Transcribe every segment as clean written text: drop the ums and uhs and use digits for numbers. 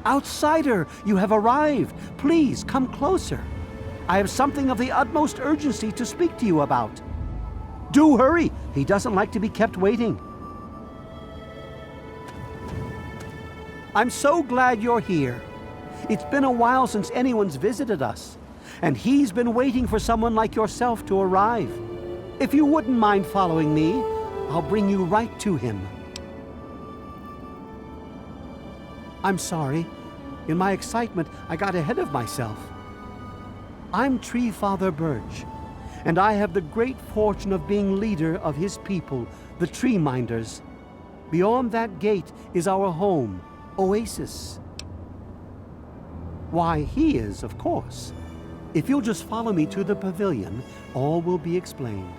Outsider, you have arrived. Please, come closer. I have something of the utmost urgency to speak to you about. Do hurry. He doesn't like to be kept waiting. I'm so glad you're here. It's been a while since anyone's visited us, and he's been waiting for someone like yourself to arrive. If you wouldn't mind following me, I'll bring you right to him. I'm sorry. In my excitement, I got ahead of myself. I'm Tree Father Birch, and I have the great fortune of being leader of his people, the Tree Minders. Beyond that gate is our home, Oasis. Why, he is, of course. If you'll just follow me to the pavilion, all will be explained.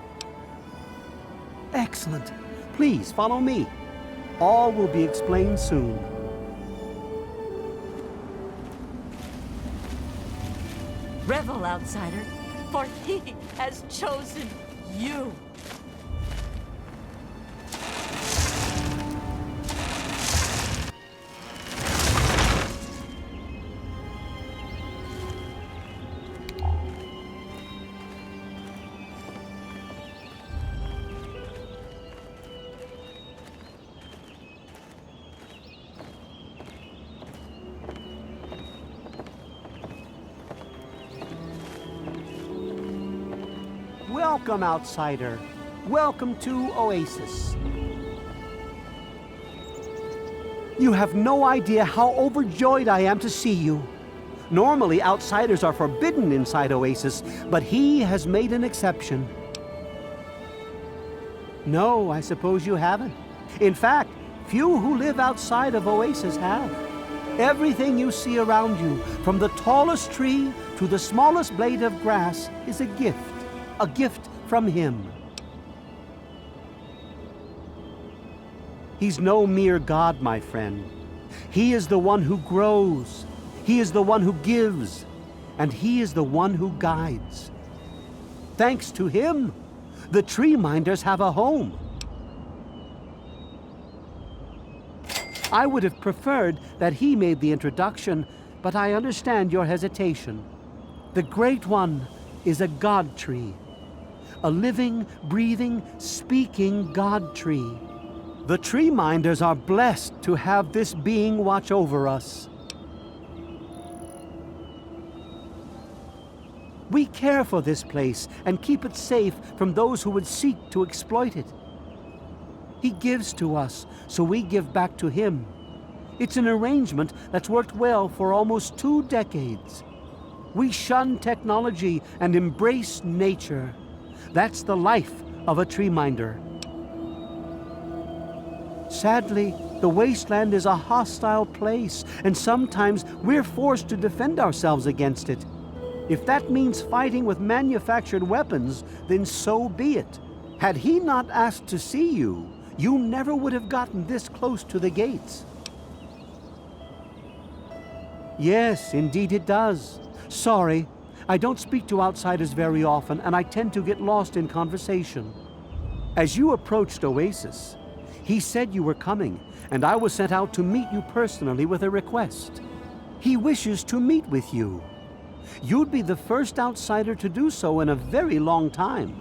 Excellent. Please follow me. All will be explained soon. Revel, outsider, for he has chosen you. Welcome, outsider. Welcome to Oasis. You have no idea how overjoyed I am to see you. Normally, outsiders are forbidden inside Oasis, but he has made an exception. No, I suppose you haven't. In fact, few who live outside of Oasis have. Everything you see around you, from the tallest tree to the smallest blade of grass, is a gift from him. He's no mere god, my friend. He is the one who grows. He is the one who gives. And he is the one who guides. Thanks to him, the Tree Minders have a home. I would have preferred that he made the introduction, but I understand your hesitation. The Great One is a god tree. A living, breathing, speaking god tree. The Tree Minders are blessed to have this being watch over us. We care for this place and keep it safe from those who would seek to exploit it. He gives to us, so we give back to him. It's an arrangement that's worked well for almost 2 decades. We shun technology and embrace nature. That's the life of a tree minder. Sadly, the wasteland is a hostile place, and sometimes we're forced to defend ourselves against it. If that means fighting with manufactured weapons, then so be it. Had he not asked to see you, you never would have gotten this close to the gates. Yes, indeed it does. Sorry, I don't speak to outsiders very often, and I tend to get lost in conversation. As you approached Oasis, he said you were coming, and I was sent out to meet you personally with a request. He wishes to meet with you. You'd be the first outsider to do so in a very long time.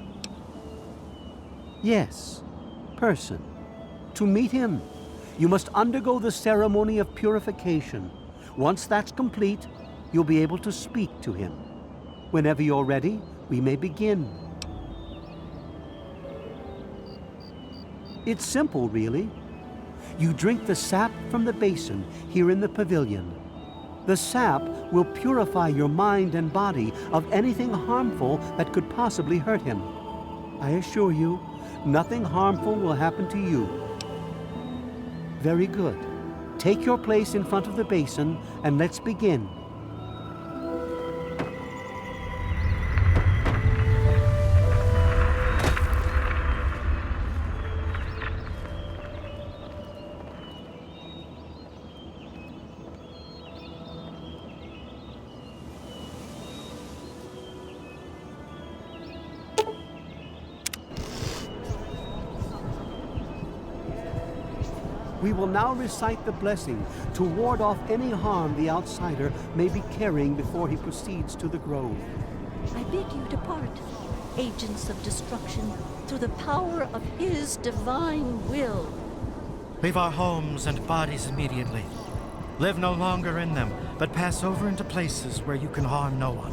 Yes, person. To meet him, you must undergo the ceremony of purification. Once that's complete, you'll be able to speak to him. Whenever you're ready, we may begin. It's simple, really. You drink the sap from the basin here in the pavilion. The sap will purify your mind and body of anything harmful that could possibly hurt him. I assure you, nothing harmful will happen to you. Very good. Take your place in front of the basin, and let's begin. We will now recite the blessing to ward off any harm the outsider may be carrying before he proceeds to the grove. I bid you depart, agents of destruction, through the power of his divine will. Leave our homes and bodies immediately. Live no longer in them, but pass over into places where you can harm no one.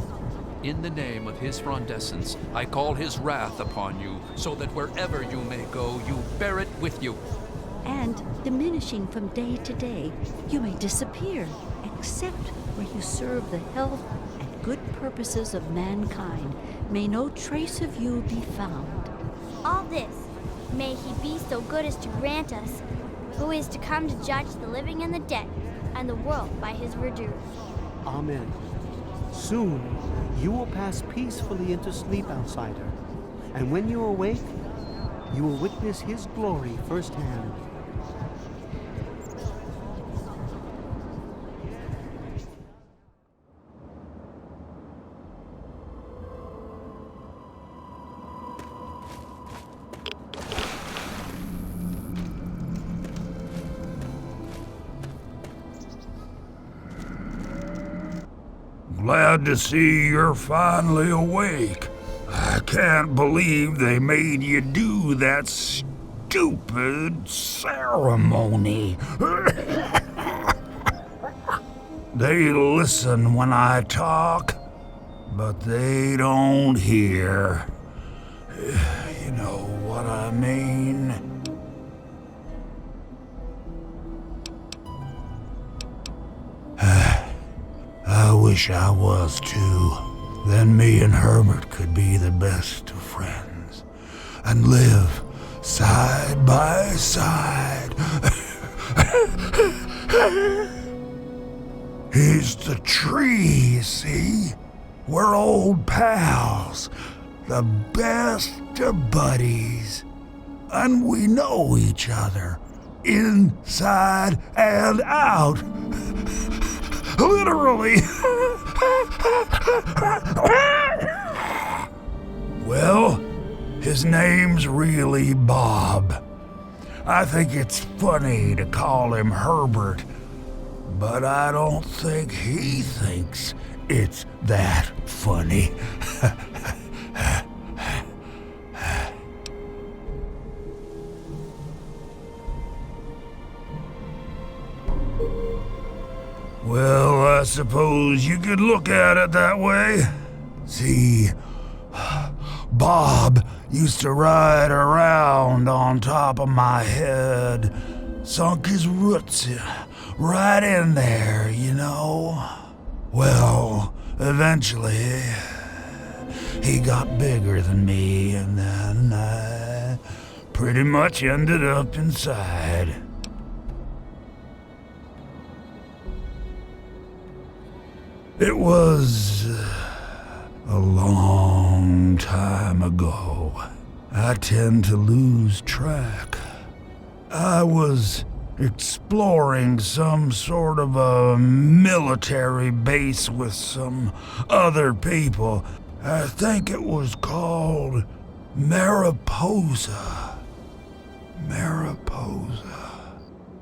In the name of his frondescence, I call his wrath upon you, so that wherever you may go, you bear it with you. And, diminishing from day to day, you may disappear, except where you serve the health and good purposes of mankind. May no trace of you be found. All this, may he be so good as to grant us, who is to come to judge the living and the dead, and the world by his verdure. Amen. Soon, you will pass peacefully into sleep, outsider. And when you awake, you will witness his glory firsthand. Glad to see you're finally awake. I can't believe they made you do that stupid ceremony. They listen when I talk, but they don't hear. You know what I mean? I wish I was too. Then me and Herbert could be the best of friends and live side by side. He's the tree, see? We're old pals, the best of buddies, and we know each other inside and out. Literally. Well, his name's really Bob. I think it's funny to call him Herbert, but I don't think he thinks it's that funny. Well, I suppose you could look at it that way. See, Bob used to ride around on top of my head, sunk his roots right in there, you know. Well, eventually, he got bigger than me, and then I pretty much ended up inside. It was a long time ago. I tend to lose track. I was exploring some sort of a military base with some other people. I think it was called Mariposa. Mariposa.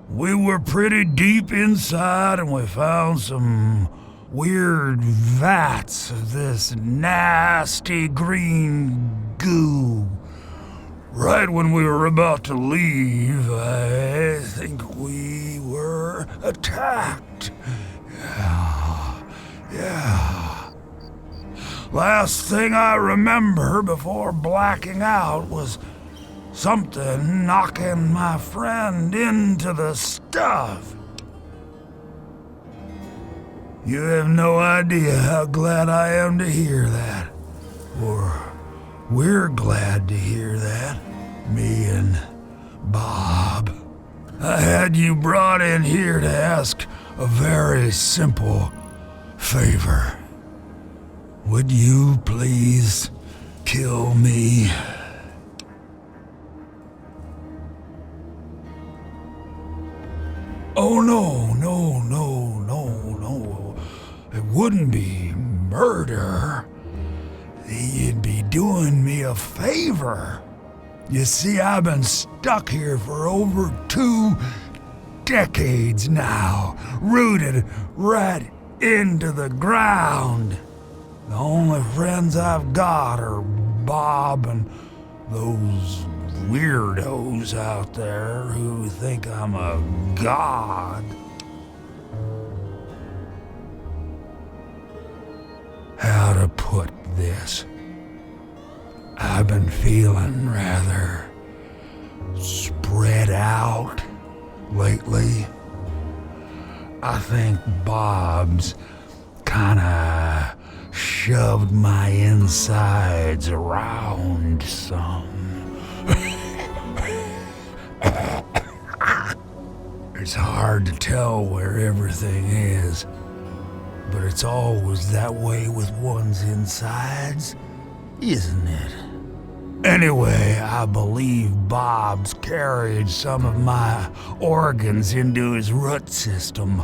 We were pretty deep inside and we found some weird vats of this nasty green goo. Right when we were about to leave, I think we were attacked. Yeah. Last thing I remember before blacking out was something knocking my friend into the stuff. You have no idea how glad I am to hear that. Or we're glad to hear that. Me and Bob. I had you brought in here to ask a very simple favor. Would you please kill me? Oh, no. It wouldn't be murder. You'd be doing me a favor. You see, I've been stuck here for over 2 decades now, rooted right into the ground. The only friends I've got are Bob and those weirdos out there who think I'm a god. How to put this? I've been feeling rather spread out lately. I think Bob's kinda shoved my insides around some. It's hard to tell where everything is, but it's always that way with one's insides, isn't it? Anyway, I believe Bob's carried some of my organs into his root system.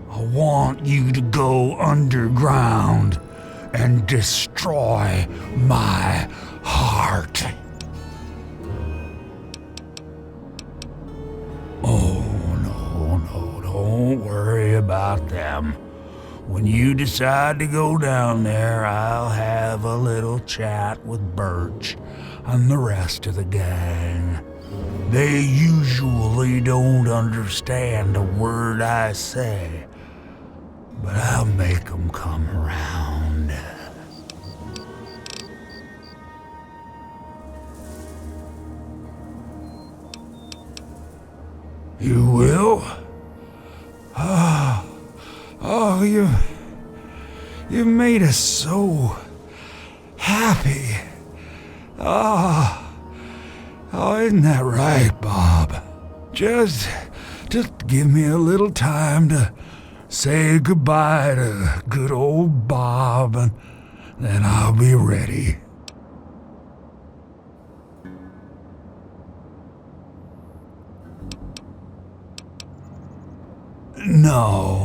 I want you to go underground and destroy my heart. Oh, no, don't worry about them. When you decide to go down there, I'll have a little chat with Birch and the rest of the gang. They usually don't understand a word I say, but I'll make them come around. You will? Oh, you made us so happy. Oh, isn't that right, Bob? Just give me a little time to say goodbye to good old Bob, and then I'll be ready. No.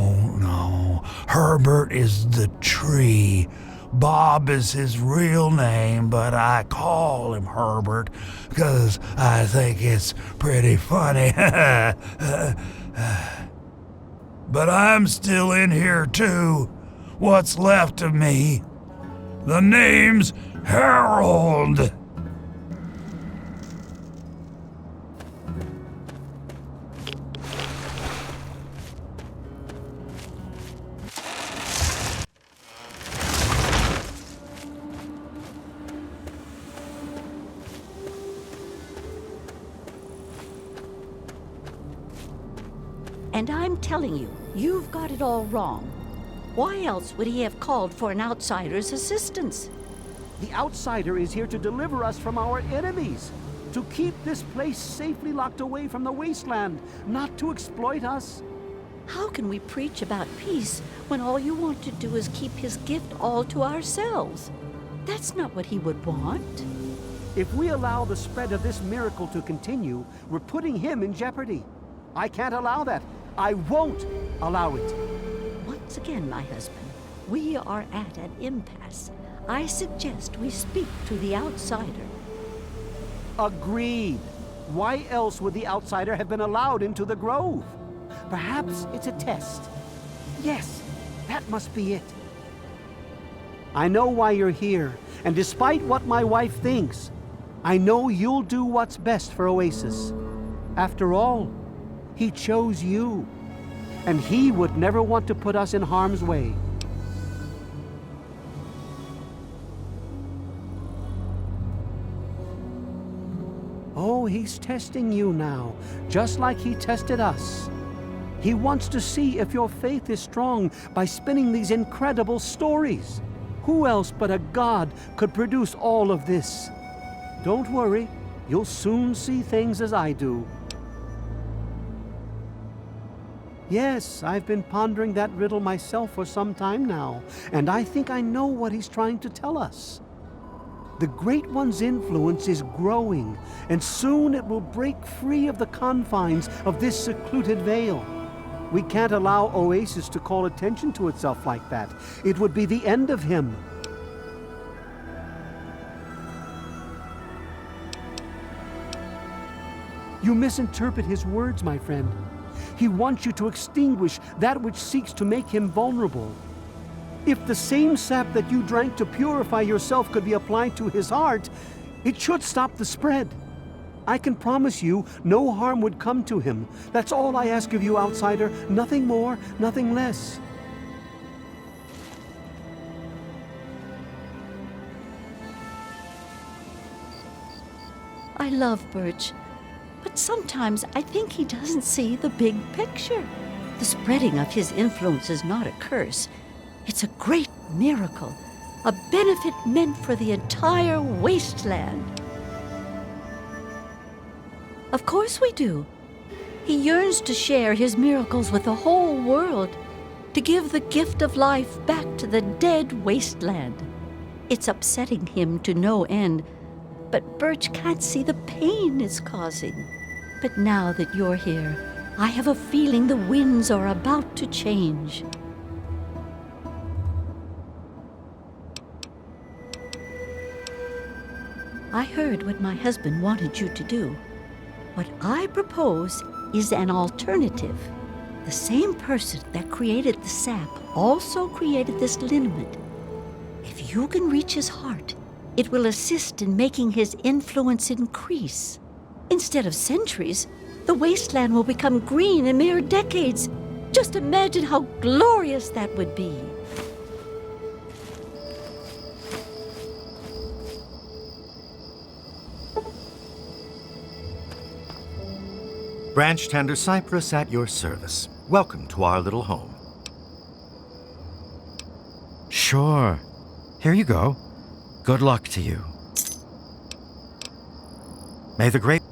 Herbert is the tree. Bob is his real name, but I call him Herbert because I think it's pretty funny. But I'm still in here too. What's left of me? The name's Harold. And I'm telling you, you've got it all wrong. Why else would he have called for an outsider's assistance? The outsider is here to deliver us from our enemies, to keep this place safely locked away from the wasteland, not to exploit us. How can we preach about peace when all you want to do is keep his gift all to ourselves? That's not what he would want. If we allow the spread of this miracle to continue, we're putting him in jeopardy. I can't allow that. I won't allow it. Once again, my husband, we are at an impasse. I suggest we speak to the outsider. Agreed. Why else would the outsider have been allowed into the grove? Perhaps it's a test. Yes, that must be it. I know why you're here, and despite what my wife thinks, I know you'll do what's best for Oasis. After all, he chose you, and he would never want to put us in harm's way. Oh, he's testing you now, just like he tested us. He wants to see if your faith is strong by spinning these incredible stories. Who else but a god could produce all of this? Don't worry, you'll soon see things as I do. Yes, I've been pondering that riddle myself for some time now, and I think I know what he's trying to tell us. The Great One's influence is growing, and soon it will break free of the confines of this secluded vale. We can't allow Oasis to call attention to itself like that. It would be the end of him. You misinterpret his words, my friend. He wants you to extinguish that which seeks to make him vulnerable. If the same sap that you drank to purify yourself could be applied to his heart, it should stop the spread. I can promise you no harm would come to him. That's all I ask of you, outsider. Nothing more, nothing less. I love Birch, but sometimes I think he doesn't see the big picture. The spreading of his influence is not a curse. It's a great miracle, a benefit meant for the entire wasteland. Of course we do. He yearns to share his miracles with the whole world, to give the gift of life back to the dead wasteland. It's upsetting him to no end, but Birch can't see the pain it's causing. But now that you're here, I have a feeling the winds are about to change. I heard what my husband wanted you to do. What I propose is an alternative. The same person that created the sap also created this liniment. If you can reach his heart, it will assist in making his influence increase. Instead of centuries, the wasteland will become green in mere decades. Just imagine how glorious that would be. Branch Tender Cypress at your service. Welcome to our little home. Sure. Here you go. Good luck to you. May the great...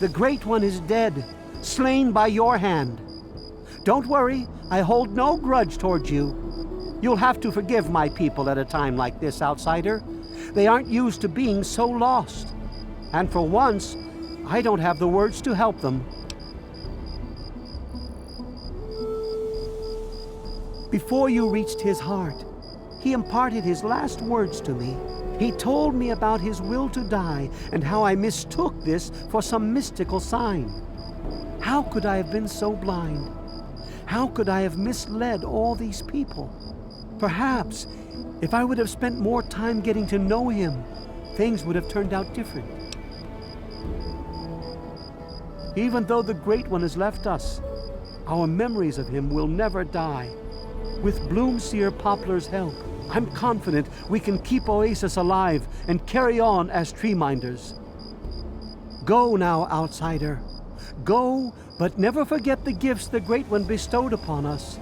The Great One is dead, slain by your hand. Don't worry, I hold no grudge towards you. You'll have to forgive my people at a time like this, outsider. They aren't used to being so lost. And for once, I don't have the words to help them. Before you reached his heart, he imparted his last words to me. He told me about his will to die and how I mistook this for some mystical sign. How could I have been so blind? How could I have misled all these people? Perhaps, if I would have spent more time getting to know him, things would have turned out different. Even though the Great One has left us, our memories of him will never die. With Bloomseer Poplar's help, I'm confident we can keep Oasis alive and carry on as tree minders. Go now, outsider. Go, but never forget the gifts the Great One bestowed upon us.